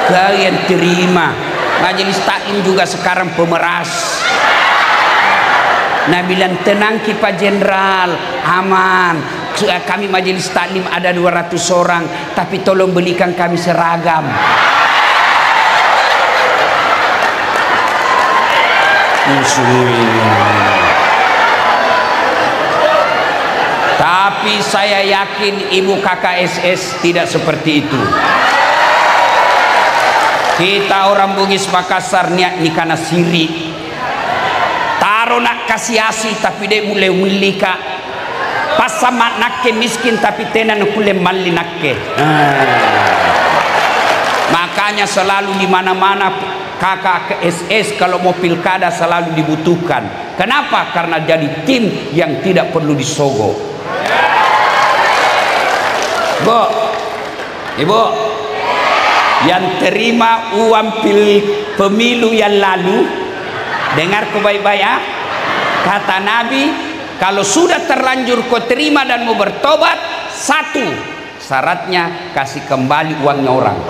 Kalian terima, majelis taklim juga sekarang pemeras. Nah bilang tenang ki Pak Jenderal, aman. Kami majelis taklim ada 200 orang, tapi tolong belikan kami seragam. Tapi saya yakin ibu KKSS tidak seperti itu. Kita orang Bugis Makassar niat ni karena siri. Taro nak kasih asih tapi dia mulai mulika. Pas sama nakke miskin tapi tenan kule mali nakke. Makanya selalu di mana-mana KKSS kalau mau pilkada selalu dibutuhkan. Kenapa? Karena jadi tim yang tidak perlu disogok. Bu, Ibu, yang terima uang pemilu yang lalu, dengar baik-baik ya. Kata Nabi, kalau sudah terlanjur kau terima dan mau bertobat, satu syaratnya kasih kembali uangnya orang.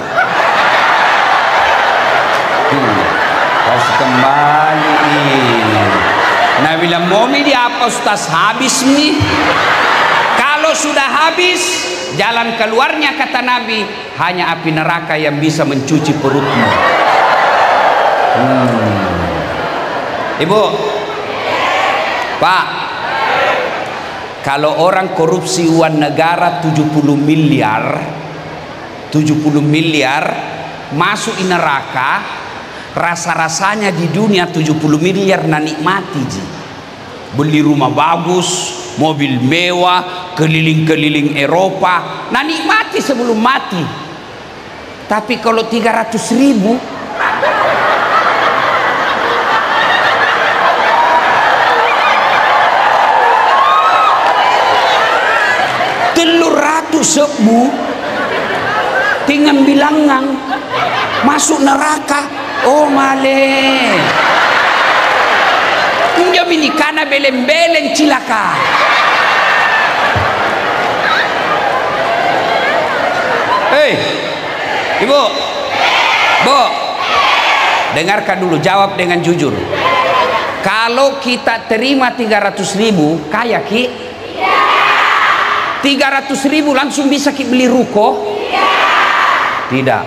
Kasih kembali nih. Nah bilang mau di apa Ustaz habis nih? Kalau sudah habis, jalan keluarnya kata Nabi hanya api neraka yang bisa mencuci perutmu. Ibu, Pak, kalau orang korupsi uang negara 70 miliar masuk di neraka, rasa-rasanya di dunia 70 miliar nah nikmati ji. Beli rumah bagus, mobil mewah, keliling-keliling Eropa, nah nikmati sebelum mati. Tapi kalau 300.000 sebu tinggal bilangan masuk neraka. Oh male dia milikana beleng-beleng cilaka. Ibu, Bu, dengarkan dulu, jawab dengan jujur. Kalau kita terima 300.000 kaya ki? 300.000 langsung bisa beli ruko? Tidak.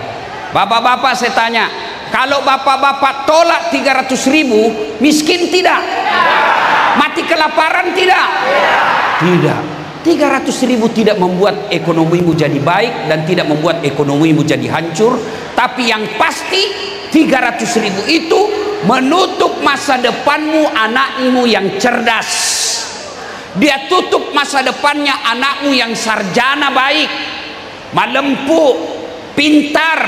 Bapak-bapak saya tanya, kalau bapak-bapak tolak 300.000 miskin tidak? Mati kelaparan tidak? Tidak. 300.000 tidak membuat ekonomimu jadi baik dan tidak membuat ekonomimu jadi hancur. Tapi yang pasti 300.000 itu menutup masa depanmu, anakmu yang cerdas. Dia tutup masa depannya anakmu yang sarjana baik, malempu, pintar,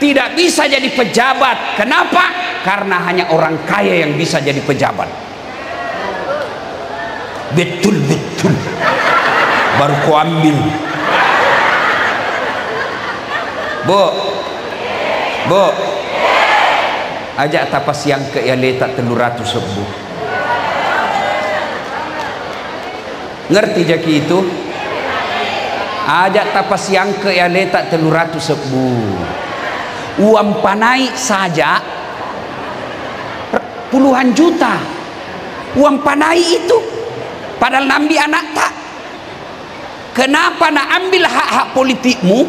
tidak bisa jadi pejabat. Kenapa? Karena hanya orang kaya yang bisa jadi pejabat. Betul-betul. Baru ku ambil. Bu, ajak tapas yang ke ya letak 300 sebu. Ngerti jaki itu? Ajak tapas yang ke ya letak 300 sebu. Uang panai saja puluhan juta. Uang panai itu padahal nambi anak tak. Kenapa nak ambil hak-hak politikmu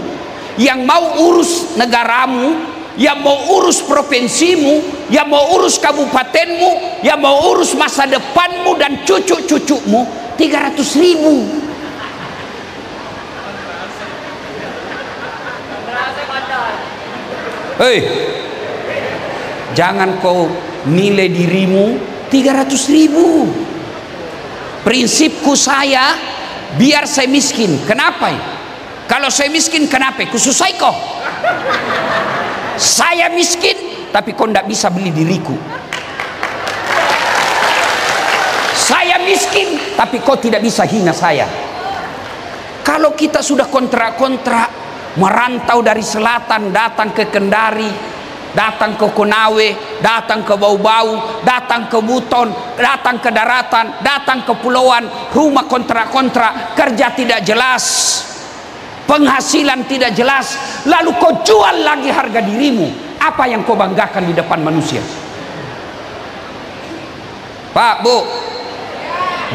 yang mau urus negaramu, yang mau urus provinsimu, yang mau urus kabupatenmu, yang mau urus masa depanmu dan cucu-cucumu? 300.000. Jangan kau nilai dirimu 300.000. Prinsipku saya, biar saya miskin. Kenapa? Kalau saya miskin kenapa? Kususai kau. Saya miskin tapi kau tidak bisa beli diriku. Saya miskin tapi kau tidak bisa hina saya. Kalau kita sudah kontrak-kontrak, merantau dari selatan datang ke Kendari, datang ke Konawe, datang ke Bau-Bau, datang ke Buton, datang ke daratan, datang ke pulauan, rumah kontrak-kontrak, kerja tidak jelas. penghasilan tidak jelas, lalu kau jual lagi harga dirimu. Apa yang kau banggakan di depan manusia? Pak, Bu,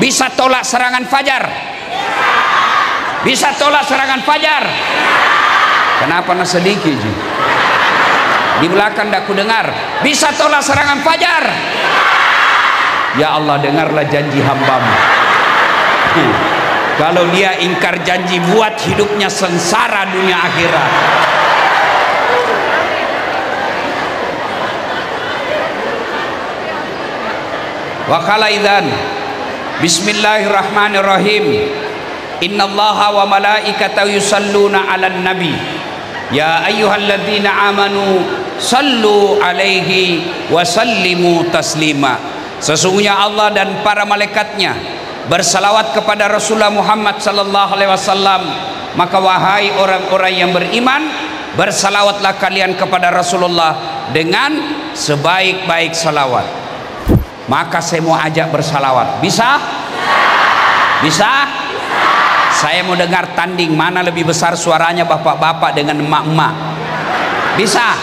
bisa tolak serangan fajar? Bisa tolak serangan fajar? Kenapa nak sedikit je? Di belakang tak ku dengar. Bisa tolak serangan fajar? Ya Allah, dengarlah janji hambamu. Kalau dia ingkar janji, buat hidupnya sengsara dunia akhirat. Wa qala idzan bismillahirrahmanirrahim. Innallaha wa malaikatahu yusalluna 'alan nabi. Ya ayyuhalladzina amanu sallu alaihi wa sallimu taslima. Sesungguhnya Allah dan para malaikatnya bersalawat kepada Rasulullah Muhammad sallallahu alaihi wasallam. Maka wahai orang-orang yang beriman, bersalawatlah kalian kepada Rasulullah dengan sebaik-baik salawat. Maka saya mau ajak bersalawat. Bisa? Bisa? Saya mau dengar tanding mana lebih besar suaranya bapak-bapak dengan emak-emak. Bisa?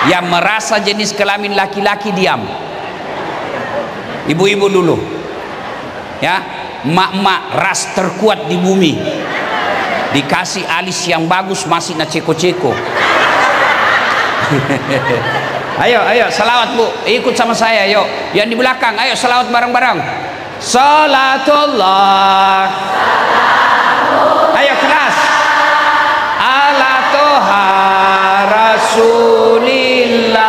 Yang merasa jenis kelamin laki-laki diam. Ibu-ibu dulu. Ya, emak-emak ras terkuat di bumi. Dikasih alis yang bagus masih nak ceko-ceko. Ayo, ayo, salawat Bu, ikut sama saya, yuk. Yang di belakang, ayo salawat bareng-bareng. Salatullah. Ayo keras. Ala toha Rasulillah.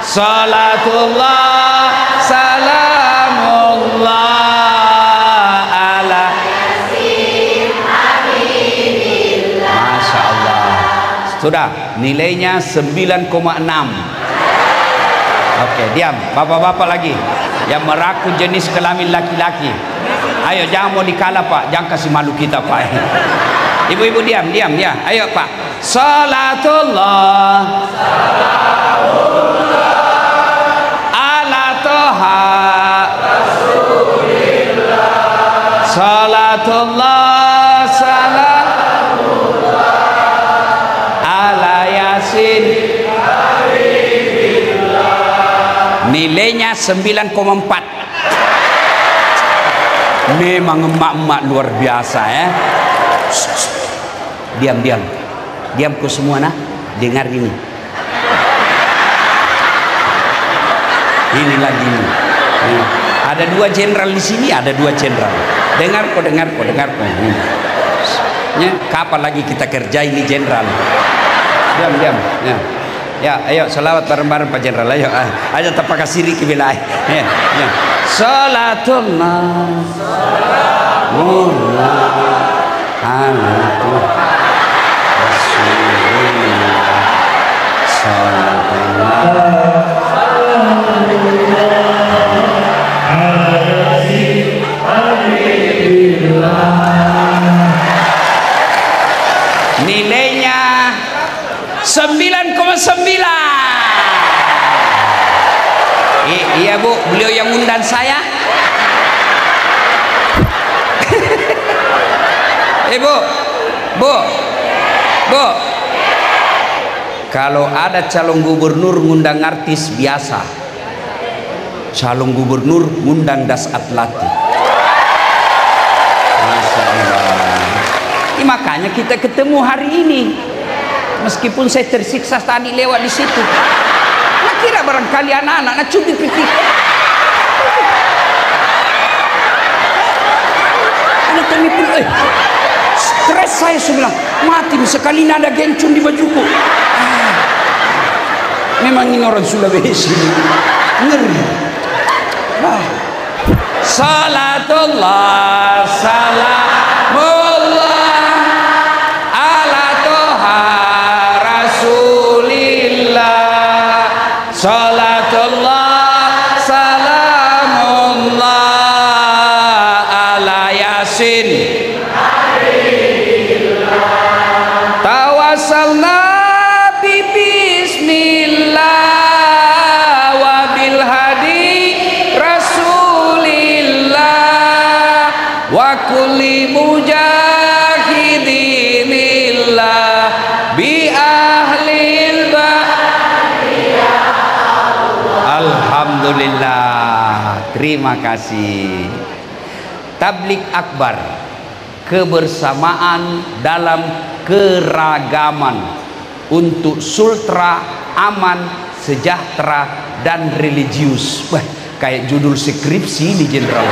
Salatullah, salamullah ala Yasin Habibillah. Masya Allah. Sudah, nilainya 9,6. Oke, diam. Bapak-bapak lagi yang meraku jenis kelamin laki-laki. Ayo, jangan mau dikalah Pak, jangan kasih malu kita Pak. Ibu-ibu diam, diam ya. Ayo Pak. Salatullah, ala toha Rasulillah. Salatullah, salamullah ala Yasin Habibillah. Nilainya 9,4. Memang emak-emak luar biasa ya. Diam, diam. Diam ku semua nah. Dengar ini. Ini lagi ini. Ada 2 jenderal di sini, ada 2 jenderal. Dengar kok, dengar kok, dengar kok. Kapan lagi kita kerja ini jenderal? Diam, diam. Ya. Ya, ayo salawat bareng-bareng Pak Jenderal. Ayo, aja tapak kasiri ke wilayah. Ya, ya. Salatullah, salamullah ala Rasulillah. Salatullah, ala Yasin Habibillah. Nilainya 9,9. Iya Bu, beliau yang undang saya. Bu, Bu, Bu. Kalau ada calon gubernur ngundang artis biasa, calon gubernur ngundang das atlati. Masya Allah. Ini makanya kita ketemu hari ini. Meskipun saya tersiksa tadi lewat di situ. Nah, kira barangkali anak-anak nak cubit pikir. Anak kami pun, stres saya bilang, mati sekali nada gencung di bajuku. Memang ini orang Sulawesi. Ngeri. Salatullah, salamullah ala toha Rasulillah. Salatullah, salamullah ala Yasin Habibillah. Tawassalna bi bismillah wa bil hadi Rasulillah wa kulli Terima kasih. Tablik akbar, kebersamaan dalam keragaman untuk sultra, aman, sejahtera, dan religius. Wah, kayak judul skripsi ini jenderal.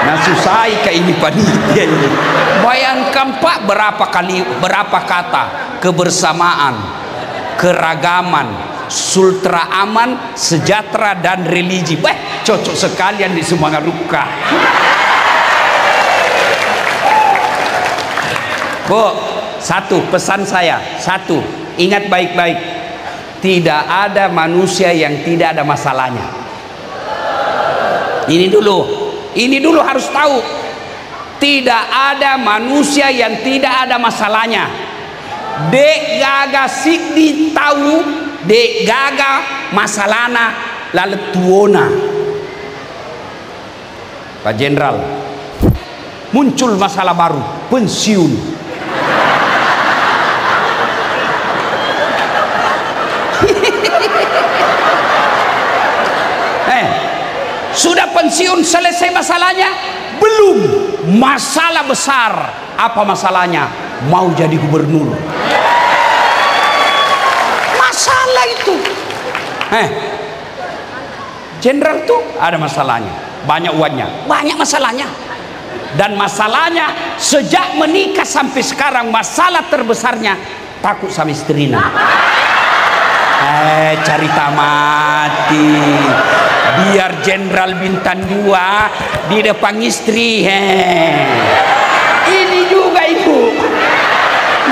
Nah, susah kayak ini panitia ini. Bayangkan Pak, berapa kata kebersamaan, keragaman, sultra, aman, sejahtera, dan religi. Wah, cocok sekalian di Semangat Ruka. Bu, satu pesan saya, satu, ingat baik-baik, tidak ada manusia yang tidak ada masalahnya. Ini dulu harus tahu, tidak ada manusia yang tidak ada masalahnya. Dek gaga sikdi tahu, dek gaga masalahna lalu tuona. Pak Jenderal, muncul masalah baru, pensiun. Sudah pensiun, selesai masalahnya? Belum. Masalah besar. Apa masalahnya? Mau jadi gubernur. Masalah itu. Jenderal tuh ada masalahnya, banyak uangnya, banyak masalahnya. Dan masalahnya sejak menikah sampai sekarang, masalah terbesarnya takut sama istrinya. Cerita mati. Biar Jenderal Bintang 2 di depan istri. Ini juga ibu.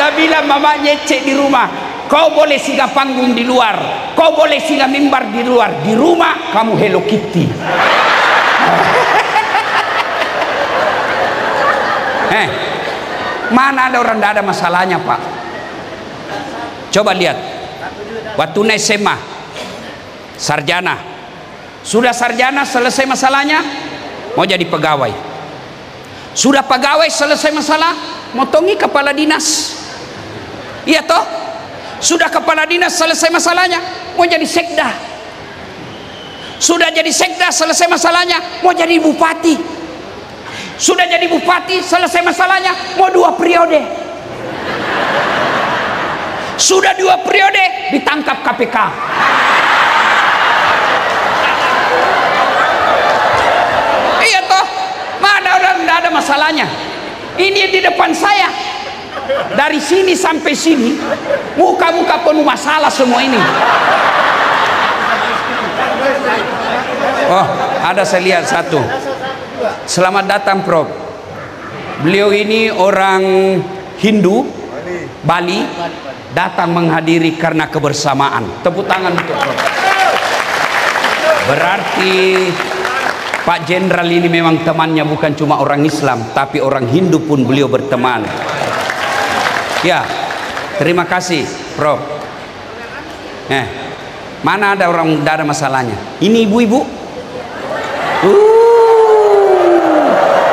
Nabila mama nyecek di rumah. Kau boleh singgah panggung di luar, kau boleh singgah mimbar di luar. Di rumah kamu Hello Kitty. Mana ada orang tidak ada masalahnya, Pak? Coba lihat. Waktu SMA, sarjana, sudah sarjana selesai masalahnya, mau jadi pegawai. Sudah pegawai selesai masalah, mau tongi kepala dinas. Iya toh? Sudah kepala dinas selesai masalahnya, mau jadi sekda. Sudah jadi sekda selesai masalahnya, mau jadi bupati. Sudah jadi bupati selesai masalahnya, mau 2 periode. Sudah 2 periode ditangkap KPK. Iya toh, mana orang tidak ada masalahnya. Ini di depan saya, dari sini sampai sini, muka-muka penuh masalah semua ini. Oh, ada saya lihat satu. Selamat datang Prof. Beliau ini orang Hindu, Bali, datang menghadiri karena kebersamaan. Tepuk tangan untuk Prof. Berarti Pak Jenderal ini memang temannya bukan cuma orang Islam, tapi orang Hindu pun beliau berteman. Ya, terima kasih Prof. Mana ada orang tidak ada masalahnya. Ini ibu-ibu.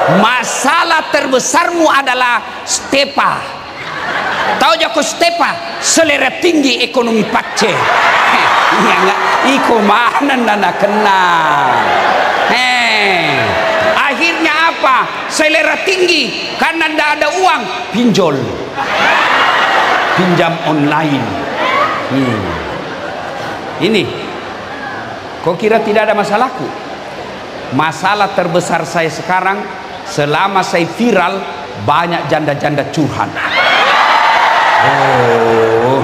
Masalah terbesarmu adalah Stepa. Tahu Joko Stepa? Selera tinggi ekonomi pakce. Iya enggak? Iko mana nana kenal. Akhirnya apa? Selera tinggi karena tidak ada uang, pinjol, pinjam online. Ini, kau kira tidak ada masalahku? Masalah terbesar saya sekarang, selama saya viral, banyak janda-janda curhat. Oh,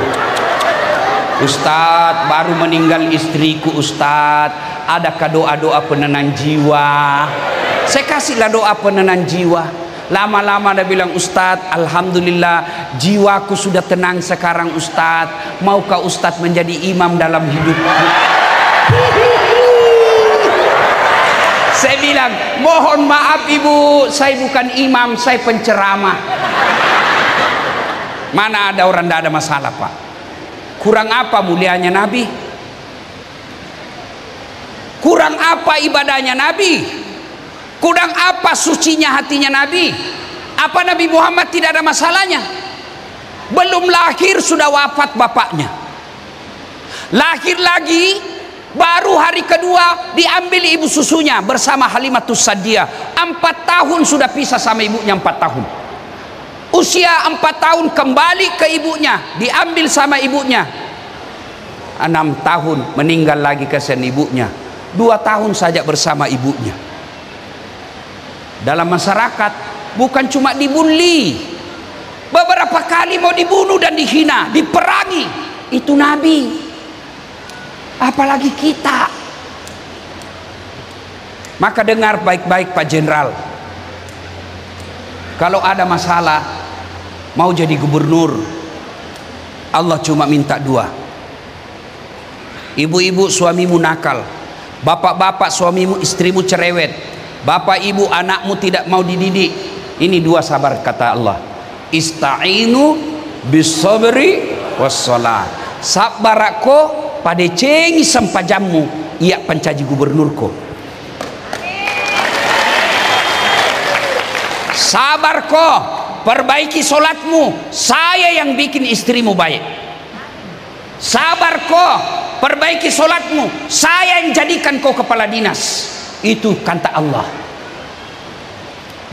Ustadz, baru meninggal istriku Ustadz, adakah doa-doa penenang jiwa? Saya kasihlah doa penenang jiwa. Lama-lama dia bilang, Ustadz, alhamdulillah jiwaku sudah tenang sekarang Ustadz. Maukah Ustadz menjadi imam dalam hidupku? Saya bilang, mohon maaf ibu, saya bukan imam, saya penceramah. Mana ada orang tidak ada masalah, Pak? Kurang apa mulianya Nabi? Kurang apa ibadahnya Nabi? Kurang apa sucinya hatinya Nabi? Apa Nabi Muhammad tidak ada masalahnya? Belum lahir sudah wafat bapaknya. Lahir lagi Baru hari kedua diambil ibu susunya bersama Halimatus Sa'diyah. 4 tahun sudah pisah sama ibunya, 4 tahun. Usia 4 tahun kembali ke ibunya, diambil sama ibunya. 6 tahun meninggal lagi kasihan ibunya. 2 tahun saja bersama ibunya. Dalam masyarakat bukan cuma dibully, beberapa kali mau dibunuh dan dihina, diperangi. Itu Nabi. Apalagi kita. Maka dengar baik-baik Pak Jenderal, kalau ada masalah mau jadi gubernur, Allah cuma minta 2. Ibu-ibu suamimu nakal, bapak-bapak suamimu istrimu cerewet, bapak ibu anakmu tidak mau dididik, ini 2 sabar kata Allah. Ista'inu bisabri wassalah. Sabar ko pada cengi sempajammu, ia pencaji gubernurku. Sabar ko, perbaiki solatmu, saya yang bikin istrimu baik. Sabar ko, perbaiki solatmu, saya yang jadikan kau kepala dinas. Itu kata Allah,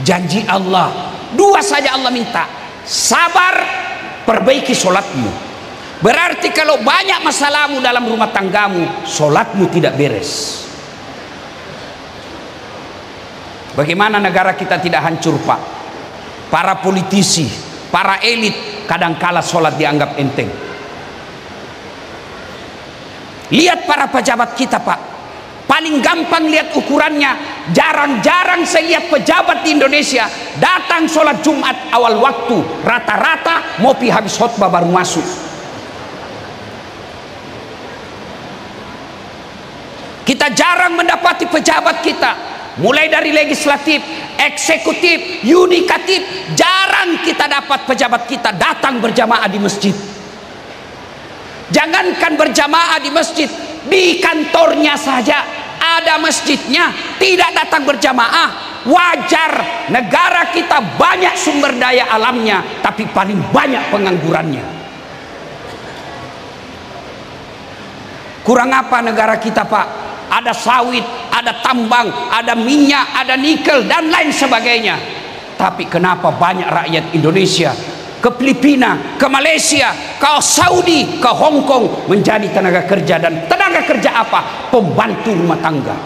janji Allah. 2 saja Allah minta, sabar, perbaiki solatmu. Berarti kalau banyak masalahmu dalam rumah tanggamu, solatmu tidak beres. Bagaimana negara kita tidak hancur, Pak? Para politisi, para elit kadangkala solat dianggap enteng. Lihat para pejabat kita, Pak. Paling gampang lihat ukurannya. Jarang-jarang saya lihat pejabat di Indonesia datang sholat Jumat awal waktu. Rata-rata ngopi habis khutbah baru masuk. Kita jarang mendapati pejabat kita, mulai dari legislatif, eksekutif, yudikatif, jarang kita dapat pejabat kita datang berjamaah di masjid. Jangankan berjamaah di masjid, di kantornya saja ada masjidnya, tidak datang berjamaah. Wajar, negara kita banyak sumber daya alamnya, tapi paling banyak penganggurannya. Kurang apa negara kita, Pak? Ada sawit, ada tambang, ada minyak, ada nikel dan lain sebagainya. Tapi kenapa banyak rakyat Indonesia ke Filipina, ke Malaysia, ke Saudi, ke Hong Kong menjadi tenaga kerja, dan tenaga kerja apa? Pembantu rumah tangga.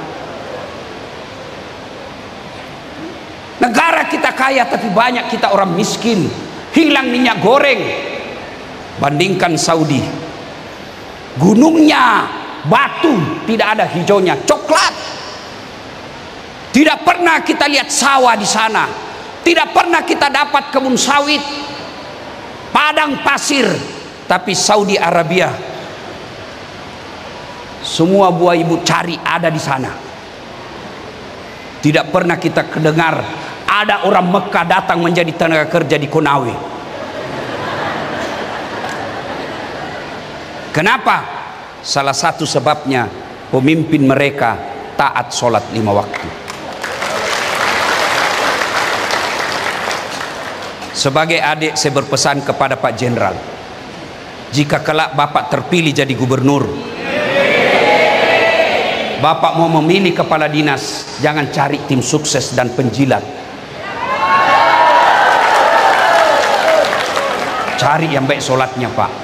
Negara kita kaya tapi banyak kita orang miskin. Hilang minyak goreng. Bandingkan Saudi, gunungnya batu, tidak ada hijaunya, coklat. Tidak pernah kita lihat sawah di sana, tidak pernah kita dapat kebun sawit, padang pasir. Tapi Saudi Arabia, semua buah ibu cari ada di sana. Tidak pernah kita dengar ada orang Mekah datang menjadi tenaga kerja di Konawe. Kenapa? Salah satu sebabnya pemimpin mereka taat sholat 5 waktu. Sebagai adik saya berpesan kepada Pak Jenderal, jika kelak Bapak terpilih jadi gubernur, Bapak mau memilih kepala dinas, jangan cari tim sukses dan penjilat. Cari yang baik sholatnya, Pak.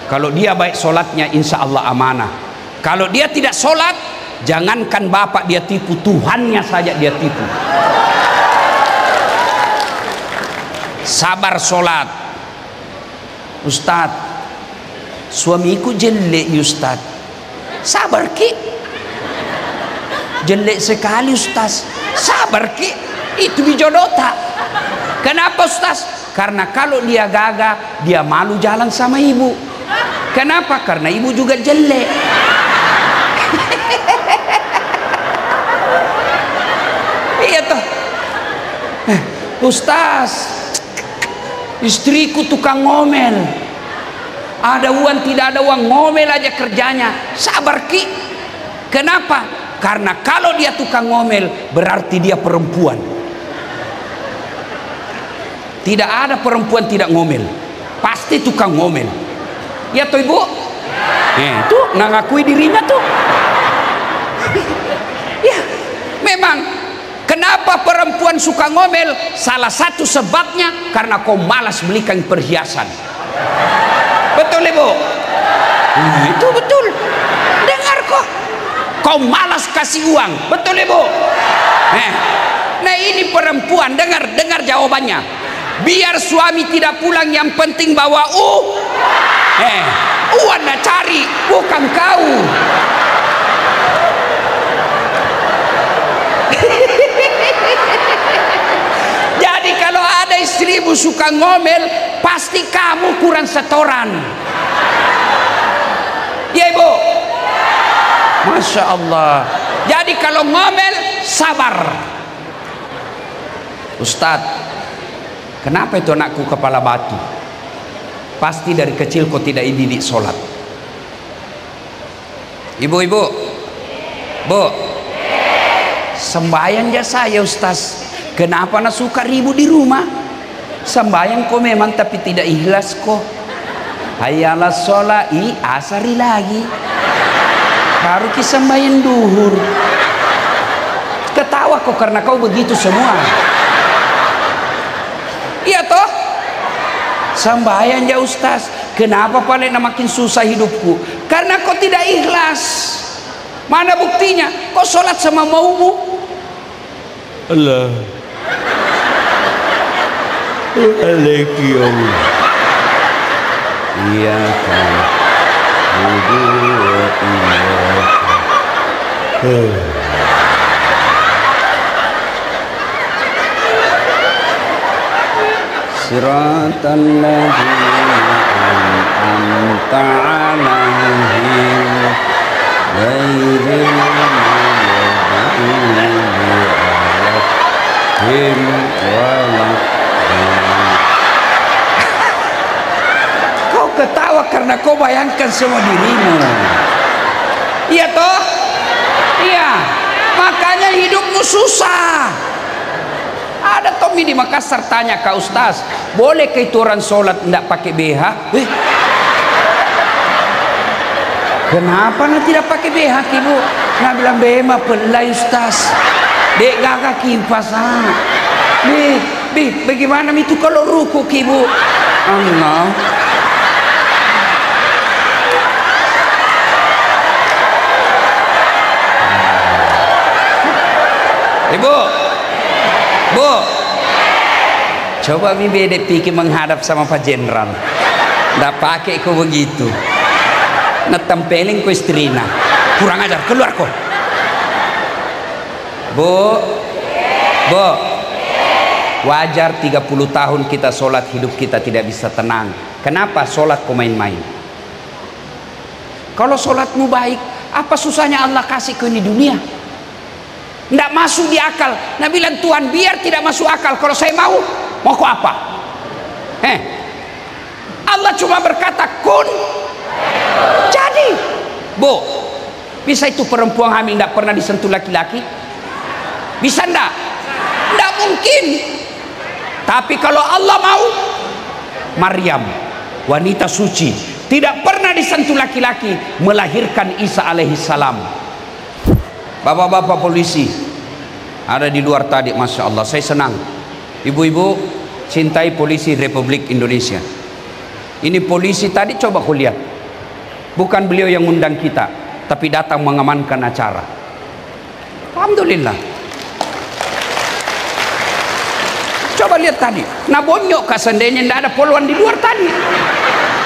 Kalau dia baik sholatnya, insya Allah amanah. Kalau dia tidak sholat, jangankan Bapak dia tipu, Tuhannya saja dia tipu. Sabar sholat. Ustadz, suamiku jelek Ustadz. Sabar ki. Jelek sekali Ustadz. Sabar ki. Itu bijodota. Kenapa Ustadz? Karena kalau dia gagah, dia malu jalan sama ibu. Kenapa? Karena ibu juga jelek. Iya toh. Ustaz, istriku tukang ngomel. Ada uang tidak ada uang, ngomel aja kerjanya. Sabar ki. Kenapa? Karena kalau dia tukang ngomel berarti dia perempuan. Tidak ada perempuan tidak ngomel, pasti tukang ngomel. Ya toh ibu? Tuh ngakui dirinya tuh. perempuan suka ngomel, salah satu sebabnya karena kau malas belikan perhiasan. Betul Ibu? Itu betul. Dengar kok. Kau malas kasih uang. Betul Ibu? Nah ini perempuan, dengar jawabannya. Biar suami tidak pulang, yang penting bawa uang nak cari, bukan kau. Jadi kalau ada istrimu suka ngomel, pasti kamu kurang setoran. Ya Ibu? Masya Allah. Jadi kalau ngomel, sabar. Ustadz, kenapa itu anakku kepala batu? Pasti dari kecil kau tidak dididik sholat. Ibu-ibu, Bu, sembahyang ya saya Ustaz. Kenapa nak suka ribut di rumah? Sembahyang kau memang tapi tidak ikhlas kok. Hayalah sholat, asari lagi. Baru ki sembahyang duhur. Ketawa kok karena kau begitu semua. Iya toh? Sembahyang ya Ustaz. Kenapa paling makin susah hidupku? Karena kau tidak ikhlas. Mana buktinya? Kau sholat sama maumu. Allah. Waalaikumsalam. Iya kan. Siratal ladzina an'amta 'alaihim ghairil maghdubi 'alaihim waladdallin. Kau ketawa karena kau bayangkan semua dirimu. Iya toh? Iya. Makanya hidupmu susah. Ada Tommy di Makassar tanya ke Ustaz, boleh ke itu orang sholat tidak pakai BH? Kenapa nak tidak pakai BH Ibu? Nak bilang BH pelai Ustaz. Dek gagak kipas bagaimana itu kalau ruku Ibu? Allah. Ibu, Bu, coba bede pikir menghadap sama Pak Jenderal. Nggak pakai kau begitu. Netempelin kau istrina. Kurang ajar, keluar kau. Bu, wajar 30 tahun kita sholat, hidup kita tidak bisa tenang. Kenapa sholat kau main-main? Kalau sholatmu baik, apa susahnya Allah kasih kau ini dunia? Tidak masuk di akal. Nah bilang Tuhan biar tidak masuk akal. Kalau saya mau kau apa? Allah cuma berkata kun jadi. Bu, bisa itu perempuan hamil tidak pernah disentuh laki-laki? Bisa enggak? Tidak mungkin. Tapi kalau Allah mau, Maryam wanita suci tidak pernah disentuh laki-laki, melahirkan Isa alaihissalam. Bapak-bapak polisi ada di luar tadi, Masya Allah, saya senang. Ibu-ibu cintai polisi Republik Indonesia. Ini polisi tadi coba kau lihat, bukan beliau yang undang kita, tapi datang mengamankan acara. Alhamdulillah. Coba lihat tadi, nah bonyok kasendenya tidak ada poluan di luar tadi.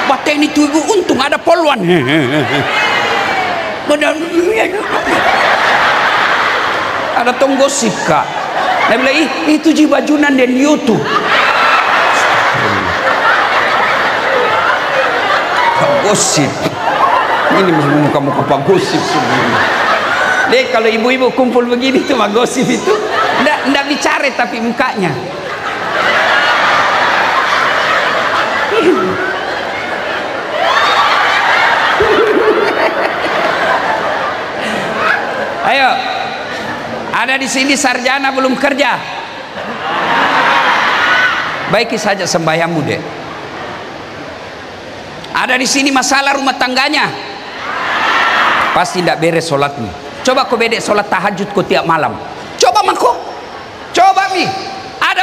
Bata ini tuh ibu untung ada poluan. Ada tong gosip kak. Dia bilang itu ji bajunan dan YouTube. Gosip. Ini muka-muka pak gosip sebenarnya. Dek kalau ibu-ibu kumpul begini tuh mah gosip itu. Nggak bicara tapi mukanya. Ayo. Ada di sini sarjana belum kerja. Baiki saja sembahyangmu deh. Ada di sini masalah rumah tangganya. Pasti tidak beres sholatmu. Coba kau bedek sholat tahajud kau tiap malam. Coba mako. Coba mi.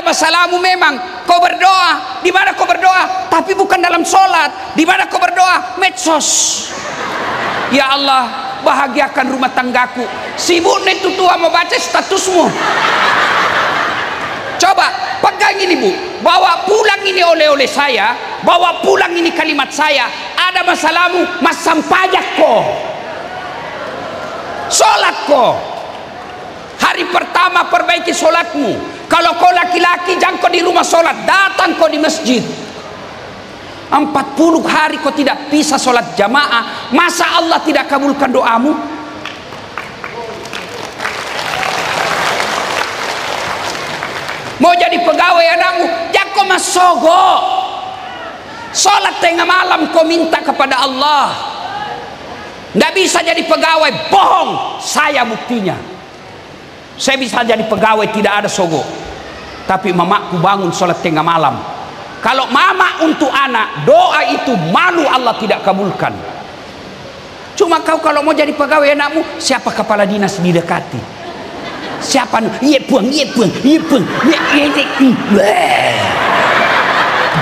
masalahmu memang kau berdoa. Di mana kau berdoa? Tapi bukan dalam sholat. Di mana kau berdoa? Medsos. Ya Allah, bahagiakan rumah tanggaku. Sibuk nih tuh tua mau baca statusmu. Coba pegang ini Bu, bawa pulang ini oleh-oleh saya, bawa pulang ini kalimat saya. Ada masalahmu, masam pajak kok, sholat kok. Hari pertama perbaiki sholatmu. Kalau kau laki-laki jangan kau di rumah sholat, datang kau di masjid. 40 hari kau tidak bisa sholat jamaah, masa Allah tidak kabulkan doamu? Mau jadi pegawai anakmu, jangan kau masogo. Sholat tengah malam kau minta kepada Allah. Nggak bisa jadi pegawai, bohong. Saya buktinya. Saya bisa jadi pegawai tidak ada sogo. Tapi mamaku bangun sholat tengah malam. Kalau mama untuk anak, doa itu malu Allah tidak kabulkan. Cuma kau kalau mau jadi pegawai anakmu, siapa kepala dinas didekati? Siapa? Iya buang, iya buang, iya buang, iya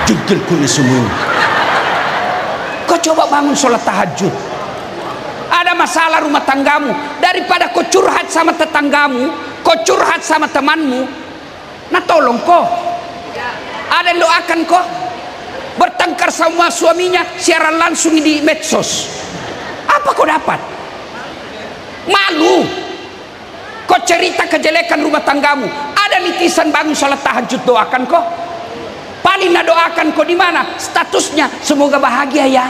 jengkel kulit semua. Kau coba bangun sholat tahajud. Ada masalah rumah tanggamu, daripada kau curhat sama tetanggamu, kau curhat sama temanmu, nah tolong kau. Ada yang doakan kau. Bertengkar sama suaminya, siaran langsung di medsos. Apa kau dapat? Malu. Kau cerita kejelekan rumah tanggamu, ada netizen bangun sholat tahajud, doakan kau. Paling nak doakan kau di mana? Statusnya semoga bahagia ya.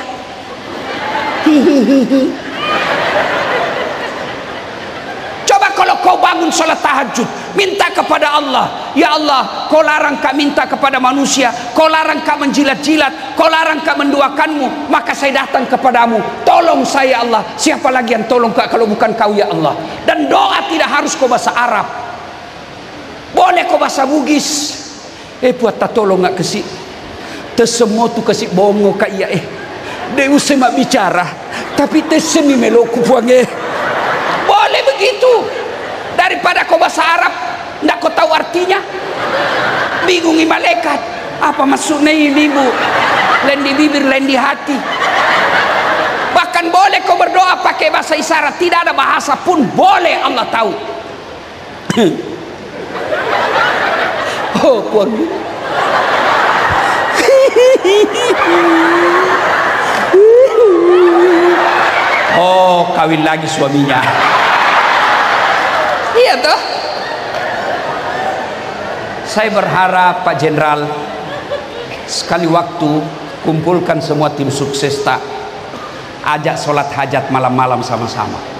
Coba kalau kau bangun sholat tahajud, minta kepada Allah, ya Allah, kau larang kau minta kepada manusia, kau larang kau menjilat-jilat, kau larang kau menduakanmu, maka saya datang kepadamu, tolong saya Allah. Siapa lagi yang tolong kau kalau bukan kau ya Allah? Dan doa tidak harus kau bahasa Arab, boleh kau bahasa Bugis. Buat tak tolong nggak kesik, tersemo tu kasih bongo kak iya dia usah mak bicara, tapi tersemi meloku puange. Boleh begitu, daripada kau bahasa Arab nggak kau tahu artinya, bingungi malaikat apa maksudnya ini Bu, lain di bibir lain di hati. Bahkan boleh kau berdoa pakai bahasa isyarat, tidak ada bahasa pun boleh, Allah tahu. Oh puang. Oh kawin lagi suaminya. Iya toh. Saya berharap Pak Jenderal sekali waktu kumpulkan semua tim sukses tak, ajak sholat hajat malam-malam sama-sama.